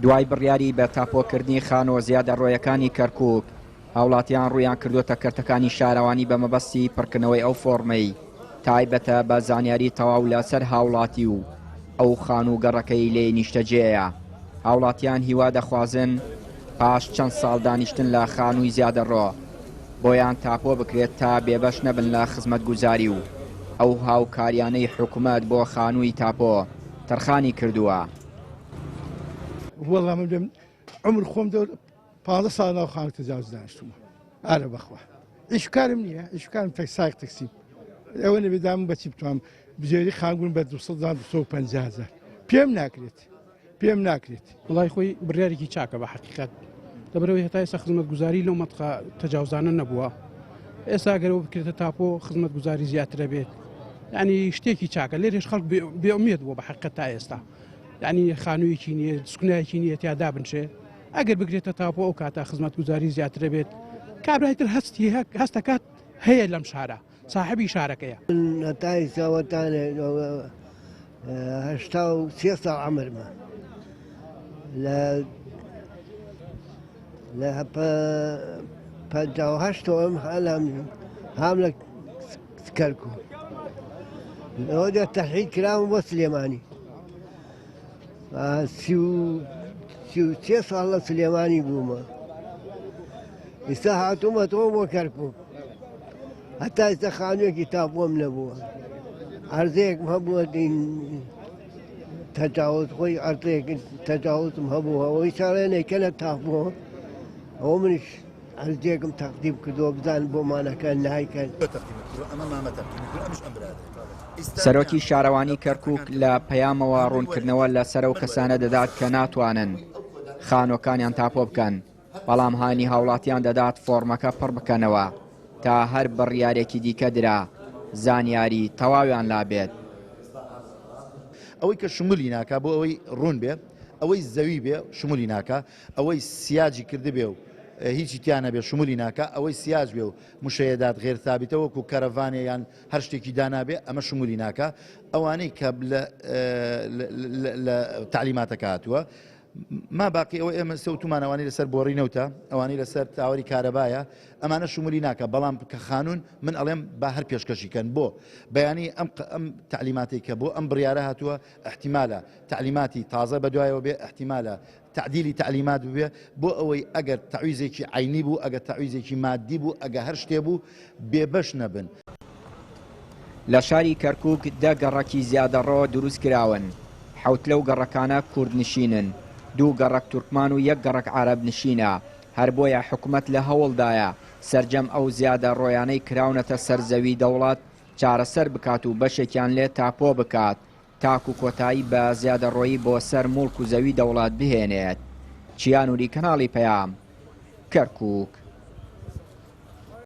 دوای بڕیاری بە تاپۆکردنی خانۆ زیادەڕۆیەکانی کەرکووک هاوڵاتیان ڕوویان کردوتە کەرتەکانی شارەوانی بە مەبەستی پڕکردنەوەی ئەو فۆرمەی تایبەتە بە زانیاری تەواو لەسەر هاوڵاتی و ئەو خان و گەڕەکەی لێ نیشتەجێیە. هاوڵاتیان هیوا دەخوازن پاش چەند ساڵ دانیشتن لە خانووی زیادەڕۆ بۆیان تاپۆ بکرێت تا بێبەش نەبن لە خزمەتگوزاری و ئەو هاوکاریانەی حکوومەت بۆ خانووی تاپۆ تەرخانی کردووە. والله من عمر خۆم 15 ساڵ ناو خانە تەجاوز دانیشتوومە. ئارە بەخوا ئیشکارم نییە، ئیشکارم سایق تەکسیم. ئەوە نەبێدام بەچی بتوانم بژێری خانگوون بە 250,000 پێم ناکرێت، پێم ناکرێت. وڵای خۆی بڕیارێکی چاکە بە حەقیقەت لەبەرەوەی هەتا ئێستا خزمەتگوزاری لەو مەتقە تەجاوزانە نەبووە. ئێستا گەرەوە بکرێتە تاپۆ خزمەتگوزاری زیاترە بێت. یعنی شتێکی چاکە لێرێش خەڵک بێئومێد بووە بە حەقیقەت تا ئێستا. یعنی خانوویەکی نییە، سکونایەکی نییە تیادا بنشێ. ئەگەر بگرێتە تاپۆ ئەو کاتە خزمەتگوزاری زیاترە بێت. کابرایتر هەستەکات هەیە لەم شارە، صاحبی شارەکەیە. هەتا ئێستاوەتانێ 83 ساڵ عمرمە لە 58 هام لە کەرکووک ئەوە دە تەحقیق کراوم بۆ سلێمانی 33 ساڵ لە سلێمانی بوومە. ئێستا هاتوومەتەوە بۆ کەرکووک هەتا ئێستا خانوویەکی تاپۆم نەبووە. عەرزەیەکم هەبووە تەجاوز خۆی عەرزەیەک تەجاوزم هەبووە ئەوەی ساڵێنێکە لە تاپۆ ئەوە منیش عەرزەیەکم تەقدیم کردووە بزانم بۆمانەکە نایکەن. سەرۆکی شارەوانی کەرکووک لە پەیامەوە ڕوونکردنەوە لە سەر و کەسانە دەدات کە ناتوانن خانۆکانیان تاپۆ بکەن، بەڵام هانی هاوڵاتیان دەدات فۆرمەکە پڕ بکەنەوە تا هەر بڕیارێکی دیکە درا زانیاری تەواویان لابێت. ئەوەی کە شمولی ناکا بۆ ئەوەی ڕوون بێ، ئەوەی زەوی بێ شمولی ناکا، ئەوەی سیاجی کرده بێ و هیچی تیانە بێ شمولی ناکە، ئەوەی سیاج بێ و مشەیەدات غێر ثابتە وەکو کەرەڤانێ یان هەر شتێکی دانابێ ئەمە شمولی ناکە. ئەوانەی کە لە تعلیماتەکە هاتووە ما باقی ئەوە ئێمە سەوتومان ئەوانەی لەسەر بۆڕینەوتە، ئەوانەی لەسەر تاوەری کارەبایە، ئەمانە شمولی ناکە. بەڵام کە خانوون من ئەڵێم با هەر پێشکەشیکەن بۆ بەیانی ئەم تعلیماتی کە بۆ ئەم بڕیارە هاتووە احتیمالە تعلیماتی تازە بەدوایەوە بێ، احتیمالە تعدیلی تعلیمات ببێ بۆ ئەوەی ئەگەر تەعویزێکی عینی بوو، ئەگەر تەعویزێکی مادی بوو، ئەگە هەر شتێ بوو بێبەش نەبن. لە شاری کەرکووک 10 گەڕەکی زیادەڕۆ دروست کراون. 7 لەو گەڕەکانە کورد نشینن، 2 گەڕەک تورکمان و 1 گەڕەک عەرەب نشینە. هەر بۆیە حکوومەت لە هەوڵدایە سەرجەم ئەو زیادە ڕۆیانەی کراونەتە سەرزەوی دەوڵات چارەسەر بکات و بەشێکیان لێ تاپۆ بکات تاکو کۆتایی بە زیادەڕۆیی بۆ سەر موڵک و زەوی دەوڵات بهێنێت. چیانوری کەناڵی پەیام، کەرکووک.